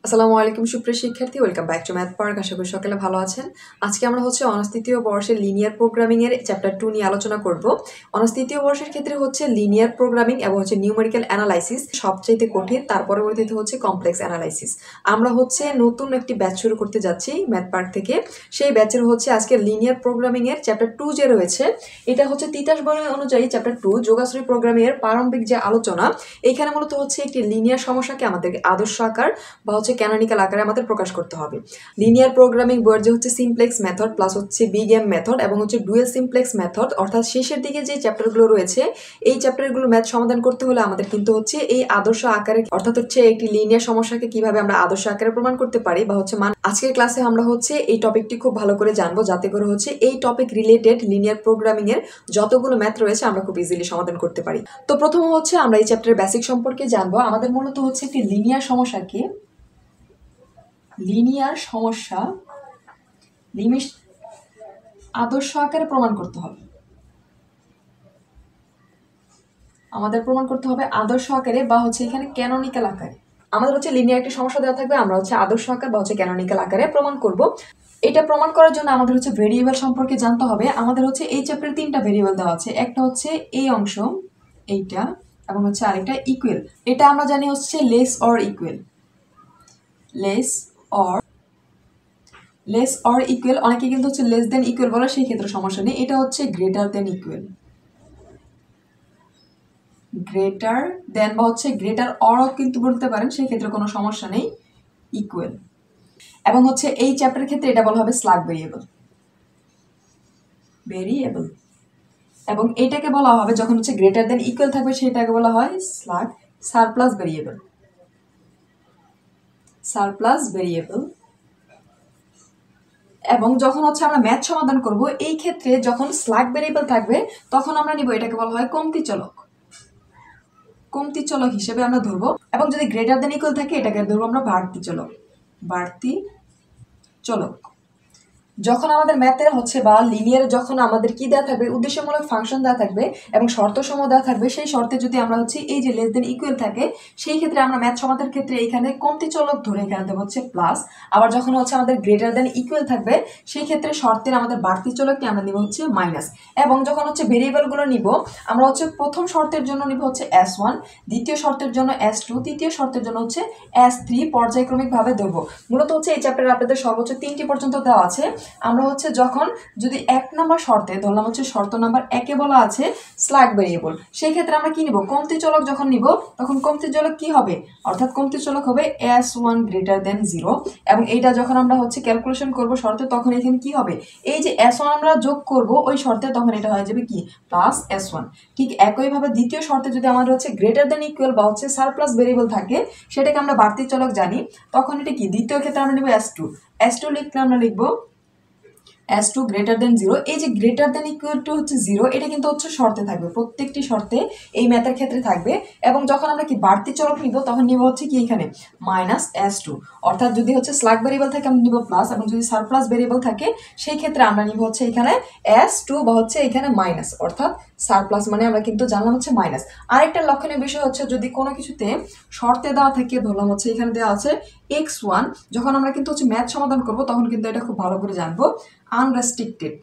আসসালামু আলাইকুম সুপ্রিয় শিক্ষার্থী, welcome back to Math Park. আশা করি সকালে ভালো আছেন। আজকে আমরা অনার্স তৃতীয় বর্ষের লিনিয়ার প্রোগ্রামিং এর চ্যাপ্টার 2 নিয়ে আলোচনা করব। অনার্স তৃতীয় বর্ষের ক্ষেত্রে লিনিয়ার প্রোগ্রামিং এবং নিউমেরিক্যাল অ্যানালাইসিস সবচাইতে কঠিন, তার পরবর্তীতে কমপ্লেক্স অ্যানালাইসিস। আমরা নতুন একটি ব্যাচ শুরু করতে যাচ্ছি ম্যাথ পার্ক থেকে। সেই ব্যাচের আজকে লিনিয়ার প্রোগ্রামিং এর চ্যাপ্টার 2 যে রয়েছে, এটা তিতাস বর্ণ অনুযায়ী চ্যাপ্টার 2 যোগাশ্রী প্রোগ্রামিং এর প্রারম্ভিক যে আলোচনা। এইখানে মূলত একটি লিনিয়ার সমস্যাকে আমাদের আদর্শ আকার বা ক্যানোনিক্যাল আকারে আমাদের প্রকাশ করতে হবে। লিনিয়ার প্রোগ্রামিং বইয়ের যে simplex method plus big M method এবং ডুয়েল সিমপ্লেক্স মেথড, অর্থাৎ শেষের দিকে যে চ্যাপ্টারগুলো রয়েছে, এই চ্যাপ্টারগুলো ম্যাথ সমাধান করতে হলে আমাদের কিন্তু এই আদর্শ আকারে, অর্থাৎ একটি লিনিয়ার সমস্যাকে কিভাবে আমরা আদর্শ আকারে প্রমাণ করতে পারি বা আজকের ক্লাসে আমরা এই টপিকটি খুব ভালো করে জানবো, যাতে করে এই টপিক রিলেটেড লিনিয়ার প্রোগ্রামিং এর যতগুলো ম্যাথ রয়েছে আমরা খুব ইজিলি সমাধান করতে পারি। তো প্রথম আমরা এই চ্যাপ্টারের বেসিক সম্পর্কে জানবো। আমাদের মূলত একটি লিনিয়ার সমস্যাকে আদর্শ আকারে প্রমাণ করতে হবে। আমাদের প্রমাণ করতে হবে আদর্শ আকারে বা এখানে ক্যানোনিক্যাল আকারে। আমাদের লিনিয়ার একটি সমস্যা দেওয়া থাকবে, আমরা আদর্শ আকার বা ক্যানোনিক্যাল আকারে প্রমাণ করব। এটা প্রমাণ করার জন্য আমাদের ভেরিয়েবল সম্পর্কে জানতে হবে। আমাদের এই চ্যাপ্টারে 3টা ভেরিয়েবল দেওয়া আছে। একটা এই অংশ, এইটা, এবং আরেকটা ইকুয়াল। এটা আমরা জানি less or equal. Less or equal, অনেকে কিন্তু লেস দেন ইকুয়াল বলে, সেই ক্ষেত্রে সমস্যা নেই। এটা greater than equal, greater than বা গ্রেটার অরও কিন্তু বলতে পারেন, সেই ক্ষেত্রে কোনো সমস্যা নেই, ইকুয়াল। এবং এই চ্যাপ্টারের ক্ষেত্রে এটা বলা হবে স্ল্যাগ ভেরিয়েবল। এবং এটাকে বলা হবে যখন গ্রেটার দেন ইকুয়াল থাকবে, সেটাকে বলা হয় স্ল্যাগ সারপ্লাস ভেরিয়েবল। এবং যখন আমরা ম্যাথ সমাধান করব, এই ক্ষেত্রে যখন স্ল্যাগ ভেরিয়েবল থাকবে, তখন আমরা নিব এটাকে বলা হয় কমতি চলক হিসেবে আমরা ধরবো। এবং যদি গ্রেটার দেন ইকুয়াল থাকে, এটাকে ধরবো আমরা বাড়তি চলক। যখন আমাদের ম্যাথের বা লিনিয়ার যখন আমাদের কি দেওয়া থাকবে, উদ্দেশ্যমূলক ফাংশন দেওয়া থাকবে এবং শর্ত সমূহ দেওয়া থাকবে, সেই শর্তে যদি আমরা এই যে লেস দেন ইকুয়াল থাকে, সেই ক্ষেত্রে আমরা ম্যাথ সমাধানের ক্ষেত্রে এখানে কমতি চলক ধরে এখানে দেবো প্লাস। আবার যখন আমাদের গ্রেটার দেন ইকুয়াল থাকবে, সেই ক্ষেত্রে শর্তের আমাদের বাড়তি চলককে আমরা নিব মাইনাস। এবং যখন ভেরিয়েবলগুলো নিব, আমরা প্রথম শর্তের জন্য নিব S1, দ্বিতীয় শর্তের জন্য S2, তৃতীয় শর্তের জন্য S3, পর্যায়ক্রমিকভাবে ধরবো। মূলত এই চ্যাপ্টারে আপনাদের সর্বোচ্চ 3টি পর্যন্ত দেওয়া আছে। আমরা যখন যদি 1 নম্বর শর্তে ধরলাম শর্ত নাম্বার 1-এ বলা আছে স্ল্যাগ ভেরিয়েবল, সেই ক্ষেত্রে আমরা কি নিব, কমতি চলক যখন নিব, তখন কমতি চলক কি হবে, অর্থাৎ কমতি চলক হবে S1 গ্রেটার দেন 0। এবং এইটা যখন আমরা ক্যালকুলেশন করব শর্তে, তখন এখানে কি হবে, এই যে S1 আমরা যোগ করব ওই শর্তে, তখন এটা হয়ে যাবে কি প্লাস S1। ঠিক একইভাবে দ্বিতীয় শর্তে যদি আমাদের গ্রেটার দেন ইকুয়াল বা সারপ্লাস ভেরিয়েবল থাকে, সেটাকে আমরা বাড়তি চলক জানি, তখন এটা কি দ্বিতীয় ক্ষেত্রে আমরা নিব S2 লিখলে আমরা লিখবো S2 গ্রেটার দেন 0। এই যে গ্রেটার দেন ইকুয়াল টু 0, এটা কিন্তু শর্তে থাকবে, প্রত্যেকটি শর্তে এই ম্যাথের ক্ষেত্রে থাকবে। এবং যখন আমরা কি বাড়তি চলক নিব, তখন নিব কি এখানে মাইনাস S2। অর্থাৎ যদি স্ল্যাগ ভেরিয়েবল থাকে আমরা নিব প্লাস, এবং যদি সারপ্লাস ভেরিয়েবল থাকে, সেই ক্ষেত্রে আমরা নিব এখানে S2 বা এখানে মাইনাস, অর্থাৎ সারপ্লাস মানে আমরা কিন্তু জানলাম মাইনাস। আরেকটা লক্ষণীয় বিষয় যদি কোনো কিছুতে শর্তে দেওয়া থাকে, ধরলাম এখানে দেওয়া আছে x1, যখন আমরা কিন্তু ম্যাথ সমাধান করব, তখন কিন্তু এটা খুব ভালো করে জানবো। আনরেস্ট্রিক্টেড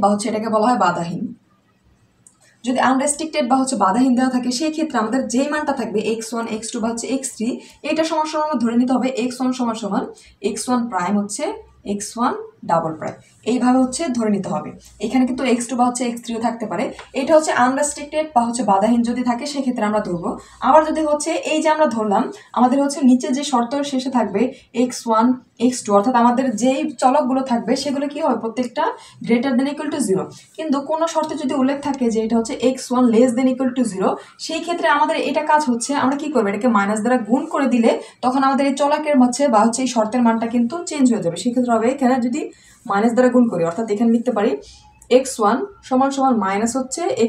বা এটাকে বলা হয় বাধাহীন। যদি আনরেস্ট্রিক্টেড বা বাধাহীন দেওয়া থাকে, সেই ক্ষেত্রে আমাদের যেই মানটা থাকবে x1, x2 বা x3, এটা সমান আমরা ধরে নিতে হবে x1 সমান x1 prime x1 double prime, এইভাবে ধরে নিতে হবে। এখানে কিন্তু x2 বা x3ও থাকতে পারে। এটা আনরেস্ট্রিক্টেড বা বাধাহীন যদি থাকে, সেক্ষেত্রে আমরা ধরবো। আবার যদি এই যে আমরা ধরলাম, আমাদের নিচে যে শর্ত শেষে থাকবে x1, x2, অর্থাৎ আমাদের যেই চলকগুলো থাকবে, সেগুলো কি হবে, প্রত্যেকটা গ্রেটার দেন ইকুয়াল টু 0। কিন্তু কোনো শর্তে যদি উল্লেখ থাকে যে এটা x1 less than equal to 0, সেই ক্ষেত্রে আমাদের এটা কাজ আমরা কি করবো, এটাকে মাইনাস দ্বারা গুণ করে দিলে, তখন আমাদের এই চলকের বা এই শর্তের মানটা কিন্তু চেঞ্জ হয়ে যাবে। সেক্ষেত্রে হবে এখানে যদি মাইনাস দ্বারা গুণ করি, অর্থাৎ এখানে লিখতে পারি x1 সমান মাইনাস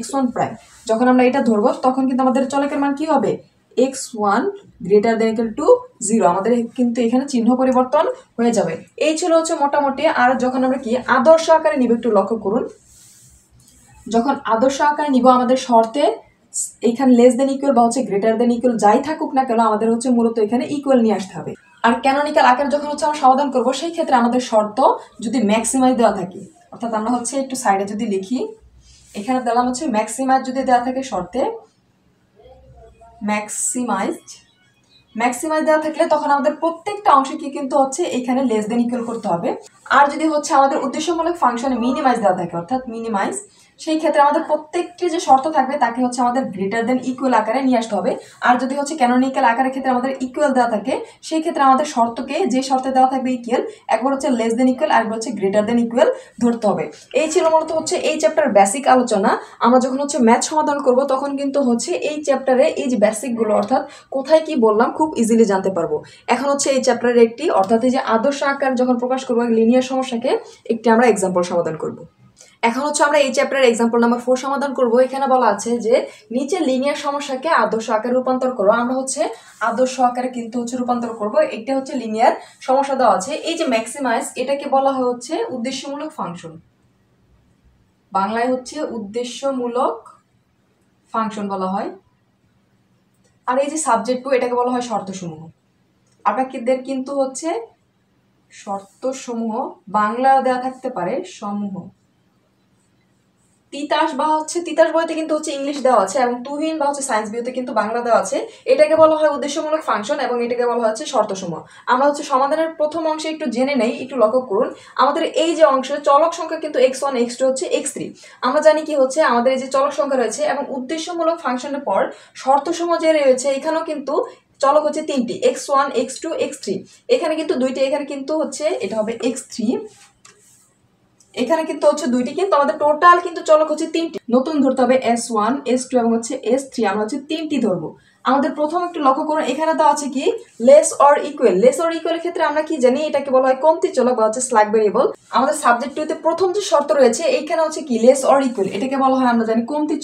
x1 প্রাইম। যখন আমরা এটা ধরবো, তখন কিন্তু আমাদের চলকের মান কি হবে, x1 greater than equal to 0। আমাদের কিন্তু এখানে চিহ্ন পরিবর্তন হয়ে যাবে। এই ছিল মোটামুটি। আর যখন আমরা কি আদর্শ আকারে নিব, একটু লক্ষ্য করুন, যখন আদর্শ আকারে নিব, আমাদের শর্তে এখানে লেস দেন ইকুয়াল বা হচ্ছে গ্রেটার দেন ইকুয়াল যাই থাকুক না কেন আমাদের হচ্ছে মূলত এখানে ইকুয়াল নিয়ে আসতে হবে। আর ক্যানোনিক্যাল আকার যখন হচ্ছে আমরা সমাধান করব সেই ক্ষেত্রে আমাদের শর্ত যদি ম্যাক্সিমাইজ দেওয়া থাকে, অর্থাৎ আমরা হচ্ছে একটু সাইডে যদি লিখি, এখানে দিলাম হচ্ছে ম্যাক্সিমাইজ যদি দেওয়া থাকে শর্তে ম্যাক্সিমাইজ দেওয়া থাকলে তখন আমাদের প্রত্যেকটা অংশকে কিন্তু হচ্ছে এখানে লেস দেন ইকুয়াল করতে হবে। আর যদি হচ্ছে আমাদের উদ্দেশ্যমূলক ফাংশনে মিনিমাইজ দেওয়া থাকে, অর্থাৎ মিনিমাইজ, সেই ক্ষেত্রে আমাদের প্রত্যেকটি যে শর্ত থাকবে তাকে হচ্ছে আমাদের গ্রেটার দেন ইকুয়াল আকারে নিয়ে আসতে হবে। আর যদি হচ্ছে ক্যানোনিক্যাল আকারের ক্ষেত্রে আমাদের ইকুয়াল দেওয়া থাকে সেই ক্ষেত্রে আমাদের শর্তকে যে শর্তে দেওয়া থাকবে ইকুয়াল, একবার হচ্ছে লেস দেন ইকুয়াল, আরেকবার হচ্ছে গ্রেটার দেন ইকুয়াল ধরতে হবে। এই ছিল মূলত হচ্ছে এই চ্যাপ্টার বেসিক আলোচনা। আমরা যখন হচ্ছে ম্যাথ সমাধান করব তখন কিন্তু হচ্ছে এই চ্যাপ্টারে এই যে বেসিকগুলো অর্থাৎ কোথায় কি বললাম খুব ইজিলি জানতে পারবো। এখন হচ্ছে এই চ্যাপ্টারের একটি অর্থাৎ এই যে আদর্শ আকার যখন প্রকাশ করবো লিনিয়ার সমস্যাকে একটি আমরা এক্সাম্পল সমাধান করব। এখন হচ্ছে আমরা এই চ্যাপ্টারের এক্সাম্পল নাম্বার 4 সমাধান করব। এখানে বলা আছে যে নিচে লিনিয়ার সমস্যাকে আদর্শ আকারে রূপান্তর করো। আমরা হচ্ছে আদর্শ আকারে কিন্তু হচ্ছে রূপান্তর করব। এটা হচ্ছে লিনিয়ার সমস্যা দেওয়া আছে। এই যে ম্যাক্সিমাইজ এটাকে বলা হয় হচ্ছে উদ্দেশ্যমূলক ফাংশন, বাংলায় হচ্ছে উদ্দেশ্যমূলক ফাংশন বলা হয়। আর এই যে সাবজেক্ট টু এটাকে বলা হয় শর্তসমূহ। আপনাদের কিন্তু হচ্ছে শর্তসমূহ বাংলা দেওয়া থাকতে পারে সমূহ। তিতাস বা হচ্ছে তিতাস বইতে কিন্তু হচ্ছে ইংলিশ দেওয়া আছে এবং তুহিন বা হচ্ছে সায়েন্স বইতে কিন্তু বাংলা দেওয়া আছে। এটাকে বলা হয় উদ্দেশ্যমূলক ফাংশন এবং এটাকে বলা হচ্ছে শর্তসমূহ। আমরা হচ্ছে সমাধানের প্রথম অংশে একটু জেনে নেই, একটু লক্ষ্য করুন। আমাদের এই যে অংশে চলক সংখ্যা কিন্তু x1 x2 হচ্ছে x3। আমরা জানি কি হচ্ছে আমাদের এই যে চলক সংখ্যা রয়েছে এবং উদ্দেশ্যমূলক ফাংশনের পর শর্তসমূহ যে রয়েছে এখানেও কিন্তু চলক হচ্ছে তিনটি, x1 x2 x3। এখানে কিন্তু দুইটি, এখানে কিন্তু হচ্ছে এটা হবে x3, এখানে কিন্তু হচ্ছে দুইটি, কিন্তু আমাদের টোটাল কিন্তু চলক হচ্ছে তিনটি। নতুন ধরতে হবে s1 s2 এবং হচ্ছে s3। আমরা হচ্ছে তিনটি ধরবো। আমাদের প্রথম একটু লক্ষ্য করুন, এখানে তো আছে কি less or equal. Less or ইকুয়ালের ক্ষেত্রে আমরা কি জানি এটাকে বলা হয় কমতি চলক বা হচ্ছে স্ল্যাক ভেরিয়েবল। আমাদের সাবজেক্ট টুতে প্রথম যে শর্ত রয়েছে এইখানে হচ্ছে কি লেস অর ইকুয়াল, এটাকে বলা হয় আমরা জানি কমতি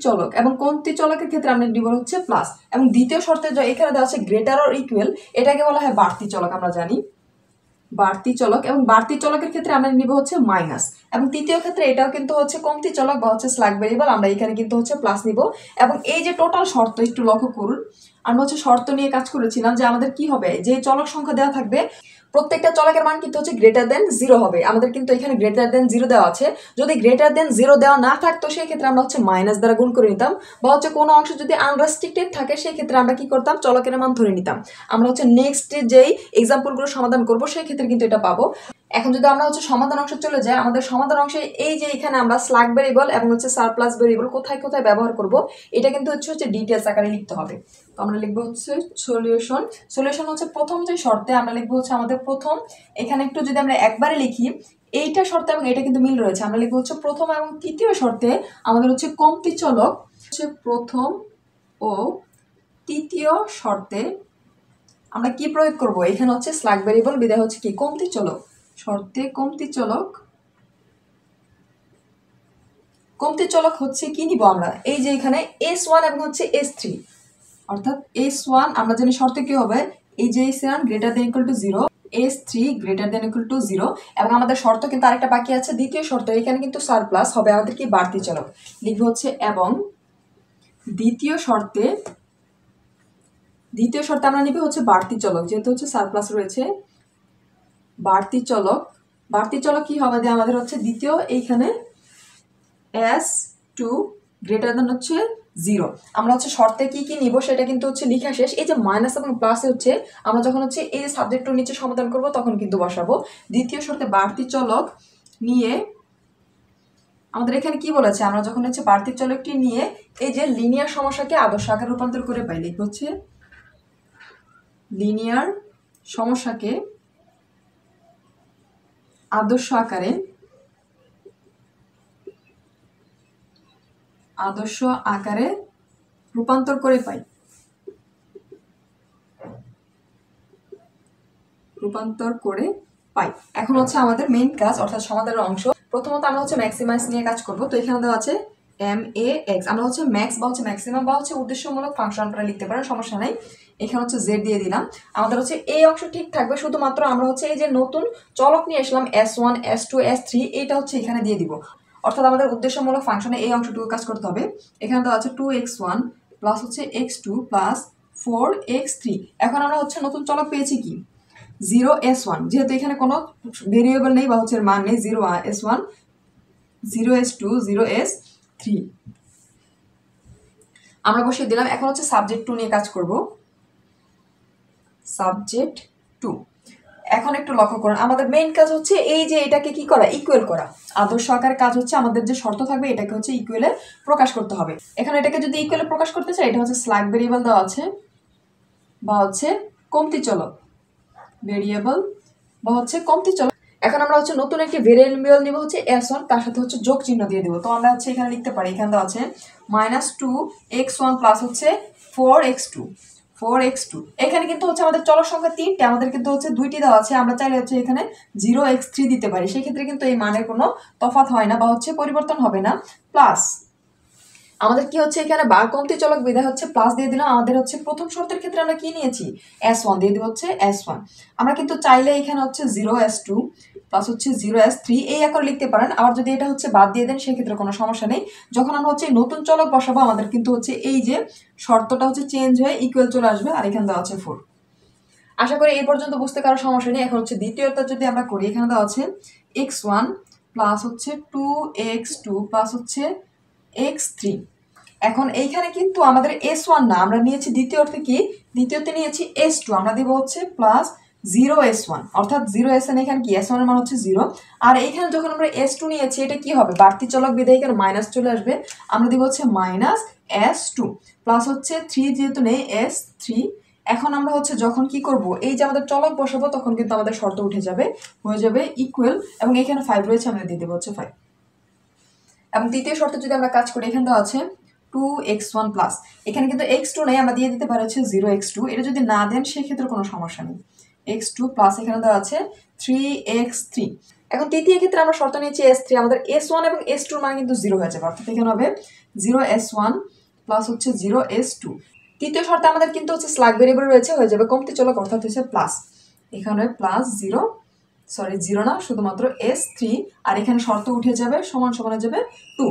চলক এবং কমতি চলকের ক্ষেত্রে আমরা নিব হচ্ছে প্লাস। এবং দ্বিতীয় শর্তে এখানে দেওয়া আছে গ্রেটার অর ইকুয়াল, এটাকে বলা হয় বাড়তি চলক, আমরা জানি বাড়তি চলক। এবং বাড়তি চলকের ক্ষেত্রে আমরা নিব হচ্ছে মাইনাস। এবং তৃতীয় ক্ষেত্রে এটাও কিন্তু হচ্ছে কমতি চলক বা হচ্ছে স্ল্যাক ভেরিয়েবল, আমরা এখানে কিন্তু হচ্ছে প্লাস নিব। এবং এই যে টোটাল শর্ত একটু লক্ষ্য করুন, আমরা হচ্ছে শর্ত নিয়ে কাজ করেছিলাম যে আমাদের কি হবে, যে চলক সংখ্যা দেওয়া থাকবে প্রত্যেকটা চলকের মান কিন্তু হচ্ছে গ্রেটার দেন 0 হবে। আমাদের কিন্তু এখানে গ্রেটার দেন 0 দেওয়া আছে। যদি গ্রেটার দেন 0 দেওয়া না থাকতো সেই ক্ষেত্রে আমরা হচ্ছে মাইনাস দ্বারা গুণ করে নিতাম, বা হচ্ছে কোনো অংশ যদি আনরেস্ট্রিক্টেড থাকে সেই ক্ষেত্রে আমরা কি করতাম চলকের মান ধরে নিতাম। আমরা হচ্ছে নেক্সট যেই এক্সাম্পলগুলো সমাধান করব সেই ক্ষেত্রে কিন্তু এটা পাবো। এখন যদি আমরা হচ্ছে সমাধান অংশে চলে যাই, আমাদের সমাধান অংশে এই যে এখানে আমরা স্ল্যাক ভেরিয়েবল এবং হচ্ছে সারপ্লাস ভেরিয়েবল কোথায় কোথায় ব্যবহার করব এটা কিন্তু হচ্ছে ডিটেলস আকারে লিখতে হবে। তো আমরা লিখবো হচ্ছে সলিউশন হচ্ছে প্রথম যে শর্তে আমরা লিখবো হচ্ছে আমাদের প্রথম, এখানে একটু যদি আমরা একবারে লিখি এইটা শর্তে এবং এটা কিন্তু মিল রয়েছে, আমরা লিখবো হচ্ছে প্রথম এবং তৃতীয় শর্তে আমাদের হচ্ছে কমতি চলক হচ্ছে প্রথম ও তৃতীয় শর্তে আমরা কি প্রয়োগ করব, এখানে হচ্ছে স্ল্যাক ভেরিয়েবল বিদায় হচ্ছে কি কমতি চলক। শর্তে কমতি চলক হচ্ছে কি নিব আমরা, এই যে এখানে s1 এবং হচ্ছে s3, অর্থাৎ s1 আমরা জানি শর্তে কি হবে, এই যে s1 greater than equal to 0, s3 greater than equal to 0। এবং আমাদের শর্ত কিন্তু আরেকটা বাকি আছে, দ্বিতীয় শর্ত, এখানে কিন্তু সারপ্লাস হবে আমাদের কি বাড়তি চলক, লিখবো হচ্ছে এবং দ্বিতীয় শর্তে আমরা নিব হচ্ছে বাড়তি চলক, যেহেতু হচ্ছে সারপ্লাস রয়েছে বাড়তি চলক কি হবে আমাদের হচ্ছে দ্বিতীয় এইখানে s2 গ্রেটার দেন হচ্ছে 0। আমরা হচ্ছে শর্তে কি কি নিব সেটা কিন্তু হচ্ছে লেখা শেষ। এই যে মাইনাস এবং প্লাসে হচ্ছে আমরা যখন হচ্ছে এই যে সাবজেক্টটার নিচে সমাধান করব তখন কিন্তু বসাবো। দ্বিতীয় শর্তে বাড়তি চলক নিয়ে আমাদের এখানে কি বলেছে, আমরা যখন হচ্ছে বাড়তি চলকটি নিয়ে এই যে লিনিয়ার সমস্যাকে আদর্শ আকারে রূপান্তর করে পাই, লিখব হচ্ছে লিনিয়ার সমস্যাকে আদর্শ আকারে রূপান্তর করে পাই। এখন হচ্ছে আমাদের মেইন কাজ অর্থাৎ সমাধানের অংশ। প্রথমত আমরা হচ্ছে ম্যাক্সিমাইজ নিয়ে কাজ করব। তো এখানে দেওয়া আছে max, আমরা হচ্ছে ম্যাক্স বা হচ্ছে ম্যাক্সিমাম বা হচ্ছে উদ্দেশ্যমূলক ফাংশন আপনারা লিখতে পারেন, সমস্যা নাই। এখানে হচ্ছে z দিয়ে দিলাম। আমাদের হচ্ছে এই অংশ ঠিক থাকবে, শুধুমাত্র আমরা হচ্ছে এই যে নতুন চলক নিয়ে আসলাম s1 s2 s3 এটা হচ্ছে এখানে দিয়ে দিব। অর্থাৎ আমাদের উদ্দেশ্যমূলক ফাংশনে এই অংশটুকু কাজ করতে হবে। এখানে তো আছে 2x1 প্লাস হচ্ছে x2 প্লাস 4x3। এখন আমরা হচ্ছে নতুন চলক পেয়েছি কি 0s1, যেহেতু এখানে কোনো ভেরিয়েবল নেই বা হচ্ছে মান নেই, 0s1 0s2 0s3 আমরা বসিয়ে দিলাম। এখন হচ্ছে সাবজেক্ট 2 নিয়ে কাজ করব। সাবজেক্ট 2 এখন একটু লক্ষ্য করুন, আমাদের মেইন কাজ হচ্ছে এই যে এটাকে কি করা, ইকুয়াল করা। আদর্শ আকারের কাজ হচ্ছে আমাদের যে শর্ত থাকবে এটাকে হচ্ছে ইকুয়ালে প্রকাশ করতে হবে। এখন এটাকে যদি ইকুয়ালে প্রকাশ করতে চাই, এটা হচ্ছে স্ল্যাগ ভেরিয়েবল দেওয়া আছে বা হচ্ছে কমতি চলক ভেরিয়েবল বা হচ্ছে কমতি চলক। এখন আমরা হচ্ছে নতুন একটি ভেরিয়েবল নিব হচ্ছে s1, তার সাথে হচ্ছে যোগ চিহ্ন দিয়ে দিব। তো আমরা হচ্ছে এখানে লিখতে পারি, এখানে দেওয়া আছে -2x1 প্লাস হচ্ছে 4x2। এখানে কিন্তু হচ্ছে আমাদের চলক সংখ্যা 3টে, আমাদের কিন্তু হচ্ছে 2টি দেওয়া আছে। আমরা চাইলে হচ্ছে এখানে 0x3 দিতে পারি, সেই ক্ষেত্রে কিন্তু এই মানের কোনো তফাৎ হয় না বা হচ্ছে পরিবর্তন হবে না। প্লাস আমাদের কি হচ্ছে এখানে বার কমতি চলক বিধায় হচ্ছে প্লাস দিয়ে দিলাম। আমাদের হচ্ছে প্রথম শর্তের ক্ষেত্রে আমরা কি নিয়েছি, s1 দিয়ে দিব হচ্ছে s1। আমরা কিন্তু চাইলে এখানে হচ্ছে 0s2 প্লাস হচ্ছে 0s3 এই আকারে লিখতে পারেন। আবার যদি এটা হচ্ছে বাদ দিয়ে দেন সেক্ষেত্রে কোনো সমস্যা নেই। যখন আমরা হচ্ছে নতুন চলক বসাবো আমাদের কিন্তু হচ্ছে এই যে শর্তটা হচ্ছে চেঞ্জ হয়ে ইকুয়াল চলে আসবে, আর এখানে দেওয়া আছে 4। আশা করি এই পর্যন্ত বুঝতে কারো সমস্যা নেই। এখন হচ্ছে দ্বিতীয়টা যদি আমরা করি, এখানে দেওয়া আছে x1 প্লাস হচ্ছে 2x2 প্লাস হচ্ছে x3। এখন এইখানে কিন্তু আমাদের s1 না, আমরা নিয়েছি দ্বিতীয়তে কি, দ্বিতীয়তে নিয়েছি s2। আমরা দিব হচ্ছে প্লাস 0s1, অর্থাৎ 0s1 এখানে কি s1 এর মান হচ্ছে 0। আর এইখানে যখন আমরা s2 নিয়েছি এটা কি হবে, বাড়তি চলক বিধায় এখানে মাইনাস চলে আসবে। আমরা দিব হচ্ছে -s2 প্লাস হচ্ছে 3 যেহেতু নেই s3। এখন আমরা হচ্ছে যখন কি করব, এই যে আমাদের চলক বসাবো তখন কিন্তু আমাদের শর্ত উঠে যাবে, হয়ে যাবে ইকুয়াল, এবং এখানে 5 রয়েছে, আমরা দিয়ে দেবো হচ্ছে 5। এবং তৃতীয় শর্তে যদি আমরা কাজ করি, এখানে দেওয়া আছে 2x1 প্লাস, এখানে কিন্তু x2 নেই, আমরা দিয়ে দিতে পারি হচ্ছে 0x2। এটা যদি না দেন সেক্ষেত্রে কোনো সমস্যা নেই। x2 প্লাস এখানে দেওয়া আছে 3x3। এখন তৃতীয় ক্ষেত্রে আমরা শর্ত নিয়েছি s3, আমাদের s1 এবং s2 মান কিন্তু 0 হয়ে যাবে, অর্থাৎ এখানে হবে 0s1 প্লাস হচ্ছে 0s2। তৃতীয় শর্তে আমাদের কিন্তু হচ্ছে স্ল্যাগ ভেরিয়েবল রয়েছে, হয়ে যাবে কমতি চলক, অর্থাৎ হচ্ছে প্লাস, এখানে প্লাস 0 না, শুধুমাত্র s3। আর এখানে শর্ত উঠে যাবে, সমান সমান হয়ে যাবে 2।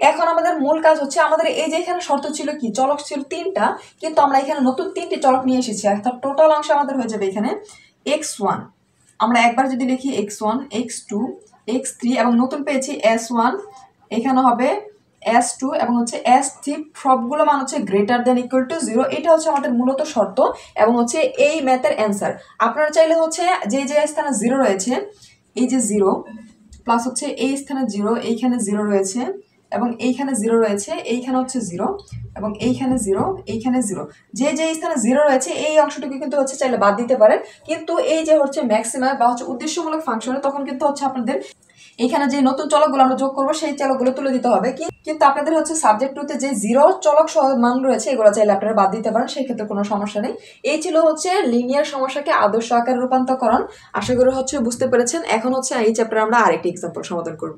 এখন আমাদের মূল কাজ হচ্ছে, আমাদের এই যে এখানে শর্ত ছিল কি, চলক ছিল 3টা, কিন্তু আমরা এখানে নতুন 3টি চলক নিয়ে এসেছি, অর্থাৎ টোটাল অংশ আমাদের হয়ে যাবে এখানে x1। আমরা একবার যদি লিখি x1 x2 x3 এবং নতুন পেয়েছি s1, এখানে হবে s2 এবং হচ্ছে s3, সবগুলো মান হচ্ছে গ্রেটার দেন ইকুয়াল টু 0। এটা হচ্ছে আমাদের মূলত শর্ত এবং হচ্ছে এই ম্যাথের অ্যান্সার। আপনারা চাইলে হচ্ছে যে যে স্থানে 0 রয়েছে, এই যে 0 প্লাস হচ্ছে এই স্থানে 0, এইখানে 0 রয়েছে এবং এইখানে 0 রয়েছে, এইখানে হচ্ছে 0 এবং এইখানে 0, এইখানে 0, যে যে স্থানে 0 রয়েছে এই অংশটুকু কিন্তু হচ্ছে চাইলে বাদ দিতে পারেন। কিন্তু এই যে হচ্ছে ম্যাক্সিমাম বা হচ্ছে উদ্দেশ্যমূলক ফাংশনে তখন কিন্তু হচ্ছে আপনাদের এখানে যে নতুন চলকগুলো আমরা যোগ করবো সেই চলকগুলো তুলে দিতে হবে। কিন্তু আপনাদের হচ্ছে সাবজেক্ট 2তে যে 0 চলক মান রয়েছে এগুলো চাইলে আপনারা বাদ দিতে পারেন, সেই ক্ষেত্রে কোনো সমস্যা নেই। এই ছিল হচ্ছে লিনিয়ার সমস্যাকে আদর্শ আকারে রূপান্তরকরণ। আশা করি হচ্ছে বুঝতে পেরেছেন। এখন হচ্ছে এই চ্যাপ্টারে আমরা আরেকটি এক্সাম্পল সমাধান করব।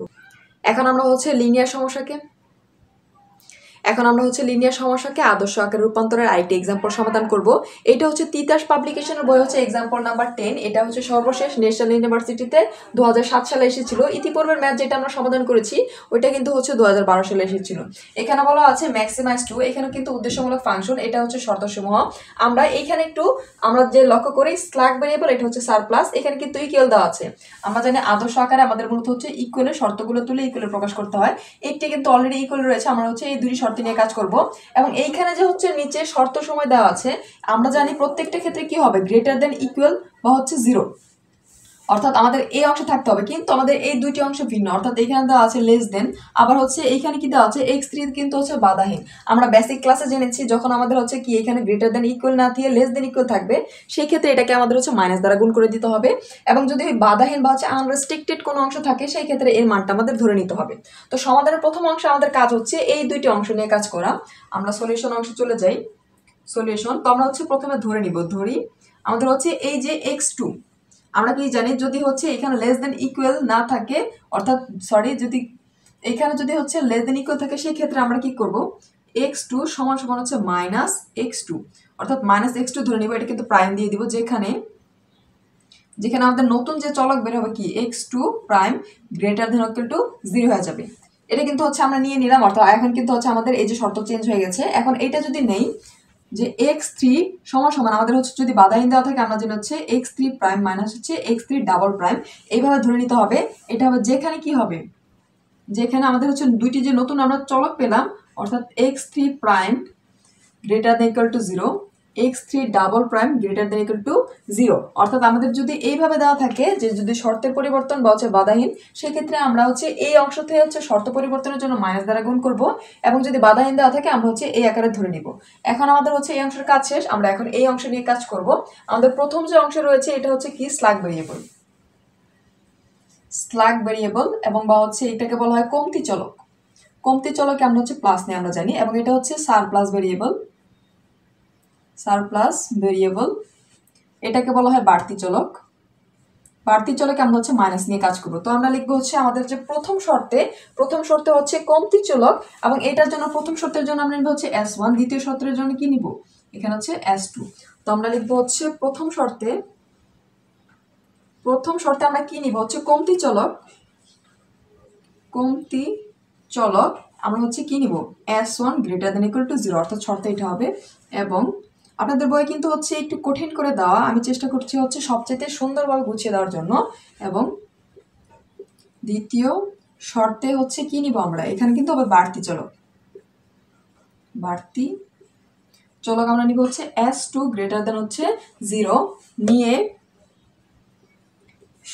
এখন আমরা হচ্ছে লিনিয়ার সমস্যাকে আদর্শ আকারে রূপান্তরের আরেকটি এক্সাম্পল সমাধান করব। এটা হচ্ছে তিতাস পাবলিকেশনের বই, হচ্ছে এক্সাম্পল নাম্বার 10। এটা হচ্ছে সর্বশেষ ন্যাশনাল ইউনিভার্সিটিতে 2007 সালে এসেছিল। ইতিপূর্বের ম্যাথ যেটা আমরা সমাধান করেছি ওইটা কিন্তু হচ্ছে 2012 সালে এসেছিল। এখানে বলা আছে ম্যাক্সিমাইজ 2, এখানে কিন্তু উদ্দেশ্যমূলক ফাংশন, এটা হচ্ছে শর্তসমূহ। আমরা এইখানে একটু আমরা যে লক্ষ্য করি স্ল্যাগ ভেরিয়েবল, এটা হচ্ছে সারপ্লাস, এখানে কিন্তু ইকুয়াল দেওয়া আছে। আমরা জানি আদর্শ আকারে আমাদের মূলত হচ্ছে ইকুয়ালের শর্তগুলো তুলে ইকুয়ালে প্রকাশ করতে হয়। একটি কিন্তু অলরেডি ইকুয়াল রয়েছে, আমরা হচ্ছে এই দুটি শর্ত নিয়ে কাজ করব। এবং এইখানে যে হচ্ছে নিচে শর্ত সময় দেওয়া আছে, আমরা জানি প্রত্যেকটা ক্ষেত্রে কি হবে, গ্রেটার দেন ইকুয়াল বা হচ্ছে 0, অর্থাৎ আমাদের এই অংশ থাকতে হবে। কিন্তু আমাদের এই দুইটি অংশ ভিন্ন, অর্থাৎ এখানে দেওয়া আছে লেস দেন, আবার হচ্ছে এইখানে কি দেওয়া আছে x3 কিন্তু হচ্ছে বাধাহীন। আমরা বেসিক ক্লাসে জেনেছি যখন আমাদের হচ্ছে কি এখানে গ্রেটার দেন ইকুয়াল না দিয়ে লেস দেন ইকুয়াল থাকবে, সেই ক্ষেত্রে এটাকে আমাদের হচ্ছে মাইনাস দ্বারা গুণ করে দিতে হবে। এবং যদি বাধাহীন বা হচ্ছে আনরেস্ট্রিক্টেড কোনো অংশ থাকে সেই ক্ষেত্রে এর মানটা আমাদের ধরে নিতে হবে। তো সমাধানের প্রথম অংশে আমাদের কাজ হচ্ছে এই দুইটি অংশ নিয়ে কাজ করা। আমরা সলিউশন অংশে চলে যাই। সলিউশন তো আমরা হচ্ছে প্রথমে ধরি আমাদের হচ্ছে এই যে x2, আমরা কি জানি যদি হচ্ছে এখানে লেস দেন ইকুয়াল না থাকে, অর্থাৎ যদি এখানে যদি হচ্ছে লেস দেন ইকুয়াল থাকে সেই ক্ষেত্রে আমরা কি করব, x2 সমান সমান হচ্ছে -x2, অর্থাৎ -x2 ধরে নিব। এটা কিন্তু প্রাইম দিয়ে দিব, যেখানে আমাদের নতুন যে চলক বের হবে কি x2 prime greater than equal to 0 হয়ে যাবে। এটা কিন্তু হচ্ছে আমরা নিয়ে নিলাম, অর্থাৎ এখন কিন্তু হচ্ছে আমাদের এই যে শর্ত চেঞ্জ হয়ে গেছে। এখন এটা যদি নেই যে x3 সমান সমান আমাদের হচ্ছে যদি বাধাহীন দেওয়া থাকে আমরা জানি হচ্ছে x3 প্রাইম মাইনাস হচ্ছে x3 ডাবল প্রাইম, এইভাবে ধরে নিতে হবে। এটা হবে যেখানে কি হবে, যেখানে আমাদের হচ্ছে দুইটি যে নতুন আমরা চলক পেলাম, অর্থাৎ x3 prime greater than equal to 0, x3 double prime greater than equal to 0। অর্থাৎ আমাদের যদি এইভাবে দেওয়া থাকে যে যদি শর্তের পরিবর্তন বা হচ্ছে বাধাহীন, সেক্ষেত্রে আমরা হচ্ছে এই অংশ থেকে হচ্ছে শর্ত পরিবর্তনের জন্য মাইনাস দ্বারা গুণ করব, এবং যদি বাধাহীন দেওয়া থাকে আমরা হচ্ছে এই আকারে ধরে নিব। এখন আমাদের হচ্ছে এই অংশের কাজ শেষ, আমরা এখন এই অংশ নিয়ে কাজ করব। আমাদের প্রথম যে অংশ রয়েছে এটা হচ্ছে কি স্ল্যাগ ভেরিয়েবল, স্ল্যাগ ভেরিয়েবল, এবং বা হচ্ছে এটাকে বলা হয় কমতি চলক। কমতি চলকে আমরা হচ্ছে প্লাস নিয়ে আমরা জানি, এবং এটা হচ্ছে সারপ্লাস ভেরিয়েবল, সারপ্লাস ভেরিয়েবল। এটাকে বলা হয় বাড়তি চলক, বাড়তি চলকে আমরা হচ্ছে মাইনাস নিয়ে কাজ করবো। তো আমরা লিখবো হচ্ছে আমাদের যে প্রথম শর্তে হচ্ছে কমতি চলক, এবং এটার জন্য প্রথম শর্তের জন্য আমরা নিব হচ্ছে s1, দ্বিতীয় শর্তের জন্য কি নিব এখানে হচ্ছে s2। তো আমরা লিখবো হচ্ছে প্রথম শর্তে আমরা কি নিব হচ্ছে কমতি চলক আমরা হচ্ছে কি নিব s1 greater than equal to 0, অর্থাৎ শর্তে এটা হবে। এবং আপনাদের বই কিন্তু হচ্ছে একটু কঠিন করে দেওয়া, আমি চেষ্টা করছি হচ্ছে সবচেয়ে সুন্দরভাবে গুছিয়ে দেওয়ার জন্য। এবং দ্বিতীয় শর্তে হচ্ছে কি নিব আমরা, এখানে কিন্তু হবে বাড়তি চলক আমরা নিব হচ্ছে s2 গ্রেটার দ্যান হচ্ছে 0 নিয়ে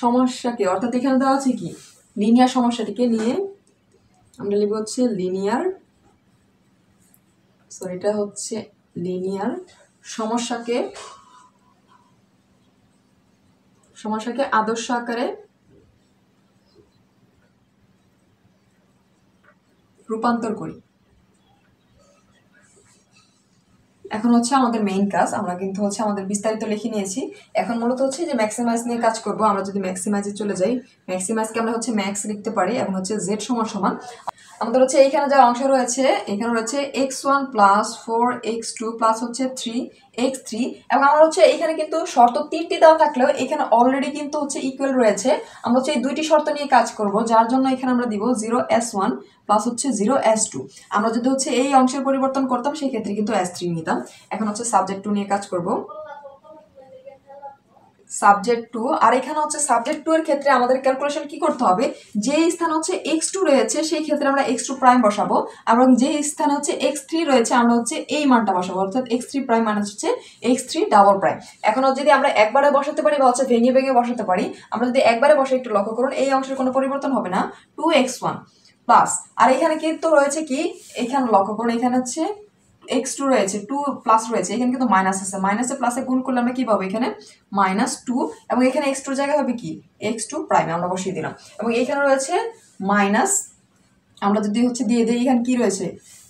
সমস্যাকে, অর্থাৎ এখানে দেওয়া আছে কি লিনিয়ার সমস্যাটিকে নিয়ে আমরা লিখব হচ্ছে এটা হচ্ছে লিনিয়ার সমস্যাকে আদর্শ আকারে রূপান্তর করি। এখন হচ্ছে আমাদের মেইন কাজ, আমরা কিন্তু হচ্ছে আমাদের বিস্তারিত লিখে নিয়েছি। এখন মূলত হচ্ছে যে ম্যাক্সিমাইজ নিয়ে কাজ করব। আমরা যদি ম্যাক্সিমাইজে চলে যাই, ম্যাক্সিমাইজকে আমরা হচ্ছে ম্যাক্স লিখতে পারি, এবং হচ্ছে z সমান সমান আমাদের হচ্ছে এইখানে যা অংশ রয়েছে, এখানে রয়েছে x1 প্লাস 4x2 প্লাস হচ্ছে 3x3, এবং আমরা হচ্ছে এখানে কিন্তু শর্ত 3টি দেওয়া থাকলেও এখানে অলরেডি কিন্তু হচ্ছে ইকুয়াল রয়েছে। আমরা হচ্ছে এই দুইটি শর্ত নিয়ে কাজ করব, যার জন্য এখানে আমরা দিব 0s1 প্লাস হচ্ছে 0s2। আমরা যদি হচ্ছে এই অংশের পরিবর্তন করতাম সেই ক্ষেত্রে কিন্তু s3 নিতাম। এখন হচ্ছে সাবজেক্ট 2 নিয়ে কাজ করব, সাবজেক্ট 2। আর এখানে হচ্ছে সাবজেক্ট 2 এর ক্ষেত্রে আমাদের ক্যালকুলেশন কি করতে হবে, যে স্থান হচ্ছে x2 রয়েছে সেই ক্ষেত্রে আমরা x2 প্রাইম বসাবো, এবং যে স্থানে হচ্ছে x3 রয়েছে আমরা হচ্ছে এই মানটা বসাবো, অর্থাৎ x3 প্রাইম মানে হচ্ছে x3 ডাবল প্রাইম। এখন যদি আমরা একবারে বসাতে পারি বা হচ্ছে ভেঙে ভেঙে বসাতে পারি, আমরা যদি একবারে বসে একটু লক্ষ্য করুন এই অংশের কোনো পরিবর্তন হবে না, 2x1 প্লাস, আর এখানে কিন্তু রয়েছে কি, এখানে লক্ষ্য করুন এখানে হচ্ছে x2 রয়েছে, 2 প্লাস রয়েছে, এখানে কিন্তু মাইনাস আছে, মাইনাসে প্লাসে গুণ করলে আমরা কি পাবো এখানে -2, এবং এখানে x2 জায়গায় হবে কি x2 প্রাইম আমরা বসিয়ে দিলাম, এবং এখানে রয়েছে মাইনাস, আমরা যদি হচ্ছে দিয়ে দিই এখানে কি রয়েছে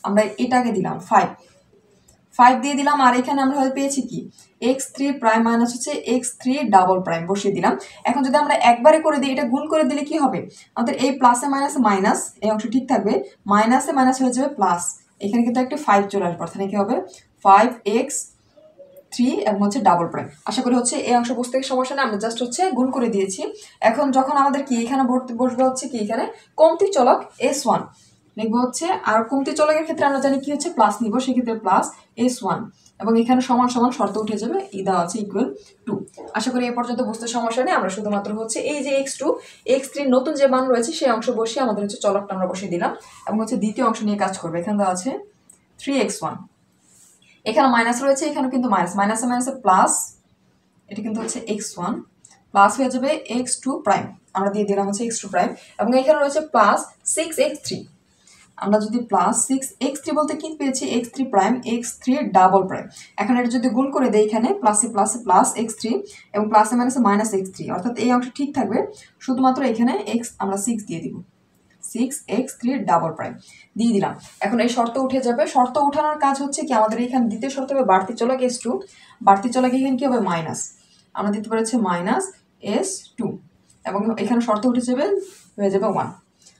আমরা এটাকে দিলাম 5 দিয়ে দিলাম, আর এখানে আমরা হয়তো পেয়েছি কি x3 প্রাইম মাইনাস হচ্ছে x3 ডাবল প্রাইম বসিয়ে দিলাম। এখন যদি আমরা একবারে করে দিই, এটা গুণ করে দিলে কি হবে, আমাদের এই প্লাসে মাইনাসে মাইনাস, এই অংশ ঠিক থাকবে, মাইনাসে মাইনাস হয়ে যাবে প্লাস, এখানে কিন্তু একটা 5 চলে আসবে, অর্থাৎ কি হবে 5x3 এবং হচ্ছে ডাবল প্রাইম। আশা করি হচ্ছে এই অংশ বুঝতে সমস্যা নেই, আমরা জাস্ট হচ্ছে গুণ করে দিয়েছি। এখন যখন আমাদের কি এখানে বসবে হচ্ছে কি এখানে কমতি চলক s1 লিখবো হচ্ছে, আর কমতি চলকের ক্ষেত্রে আমরা জানি কি হচ্ছে প্লাস নিব, সেক্ষেত্রে প্লাস s1, এবং এখানে সমান সমান শর্ত উঠে যাবে, দেওয়া আছে ইকুয়াল টু। আশা করি এ পর্যন্ত বুঝতে সমস্যা নেই। আমরা শুধুমাত্র হচ্ছে এই যে x2 x3 নতুন যে মান রয়েছে সেই অংশ বসিয়ে আমাদের হচ্ছে চলকটা আমরা বসিয়ে দিলাম, এবং হচ্ছে দ্বিতীয় অংশ নিয়ে কাজ করবে। এখানে দেওয়া আছে 3x1, এখানে মাইনাস রয়েছে, এখানে কিন্তু মাইনাসে মাইনাসে প্লাস, এটা কিন্তু হচ্ছে x1 প্লাস হয়ে যাবে x2 প্রাইম, আমরা দিয়ে দিলাম হচ্ছে x2 প্রাইম, এবং এখানে রয়েছে প্লাস 6x3, আমরা যদি প্লাস 6x3 বলতে কি পেয়েছি x3 prime x3 double prime. এখন এটা যদি গুণ করে দেই, এখানে প্লাসে প্লাসে প্লাস x3 এবং প্লাসে মাইনাসে মাইনাস x3, অর্থাৎ এই অংশ ঠিক থাকবে, শুধুমাত্র এখানে x আমরা 6 দিয়ে দিব, 6x3 ডাবল প্রাইম দিয়ে দিলাম। এখন এই শর্ত উঠে যাবে, শর্ত উঠানোর কাজ হচ্ছে কি আমাদের এখানে দ্বিতীয় শর্ত হবে বাড়তি চলক s2, বাড়তি চলক এখানে কি হবে মাইনাস, আমরা দিতে পারি হচ্ছে -s2, এবং এখানে শর্ত উঠে যাবে হয়ে যাবে 1।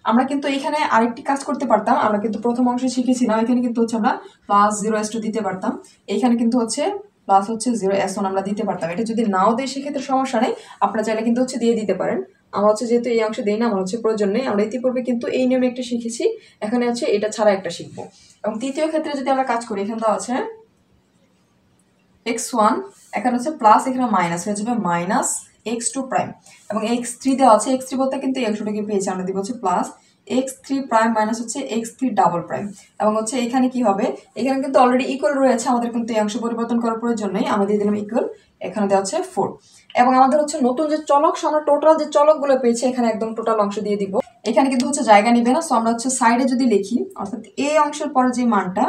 আমরা কিন্তু এখানে আরেকটি কাজ করতে পারতাম, আমরা কিন্তু প্রথম অংশে শিখেছিলাম, এখানে কিন্তু হচ্ছে আমরা +0s2 দিতে পারতাম, এইখানে কিন্তু হচ্ছে প্লাস হচ্ছে 0s1 আমরা দিতে পারতাম। এটা যদি নাও দেয় সেক্ষেত্রে সমস্যা নেই, আপনারা চাইলে কিন্তু হচ্ছে দিয়ে দিতে পারেন আমরা হচ্ছে যেহেতু এই অংশে দেই না, আমার হচ্ছে প্রয়োজন নেই। আমরা ইতিপূর্বে কিন্তু এই নিয়মে একটা শিখেছি, এখানে হচ্ছে এটা ছাড়া একটা শিখবো। এবং তৃতীয় ক্ষেত্রে যদি আমরা কাজ করি, এখানে তো আছে x1, এখানে হচ্ছে প্লাস, এখানে মাইনাস হয়ে যাবে মাইনাস x2 প্রাইম, এবং x3 দেওয়া আছে। x3 বলতে কিন্তু এই অংশটাকে পেয়েছি, আমরা দিব হচ্ছে প্লাস x3 প্রাইম মাইনাস হচ্ছে x3 ডাবল প্রাইম। এবং হচ্ছে এখানে কি হবে, এখানে কিন্তু অলরেডি ইকুয়াল রয়েছে, আমাদের কিন্তু এই অংশ পরিবর্তন করার প্রয়োজন নেই, আমরা দিয়ে দিলাম ইকুয়াল, এখানে দেওয়া হচ্ছে 4। এবং আমাদের হচ্ছে নতুন যে চলক, আমরা টোটাল যে চলকগুলো পেয়েছি এখানে একদম টোটাল অংশ দিয়ে দিব। এখানে কিন্তু হচ্ছে জায়গা নিবে না, সো আমরা হচ্ছে সাইডে যদি লিখি, অর্থাৎ এই অংশের পরে যে মানটা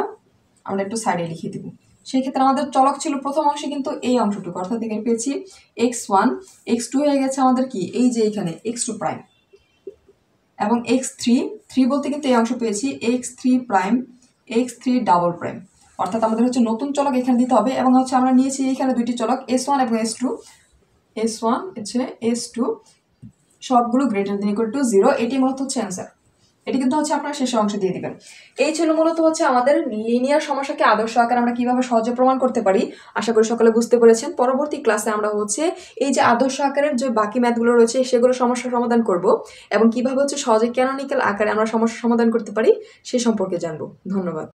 আমরা একটু সাইডে লিখে দিব। সেই ক্ষেত্রে আমাদের চলক ছিল প্রথম অংশে কিন্তু এই অংশটুকু, অর্থাৎ এখানে পেয়েছি x1, x2 হয়ে গেছে আমাদের কি এই যে এখানে x2 প্রাইম, এবং x3 বলতে কিন্তু এই অংশ পেয়েছি x3 prime, x3 double prime. অর্থাৎ আমাদের হচ্ছে নতুন চলক এখানে দিতে হবে। এবং হচ্ছে আমরা নিয়েছি এখানে দুইটি চলক s1 এবং s2, হচ্ছে s2 সবগুলো গ্রেটার দেন ইকুয়াল টু 0। এটি মূলত হচ্ছে অ্যান্সার। এটি কিন্তু হচ্ছে আপনার শেষের অংশ দিয়ে দিবেন। এই ছিল মূলত হচ্ছে আমাদের লিনিয়ার সমস্যাকে আদর্শ আকারে আমরা কিভাবে সহজে প্রমাণ করতে পারি। আশা করি সকলে বুঝতে পেরেছেন। পরবর্তী ক্লাসে আমরা হচ্ছে এই যে আদর্শ আকারের যে বাকি ম্যাথগুলো রয়েছে সেগুলো সমস্যার সমাধান করব, এবং কিভাবে হচ্ছে সহজে ক্যানোনিক্যাল আকারে আমরা সমস্যার সমাধান করতে পারি সে সম্পর্কে জানবো। ধন্যবাদ।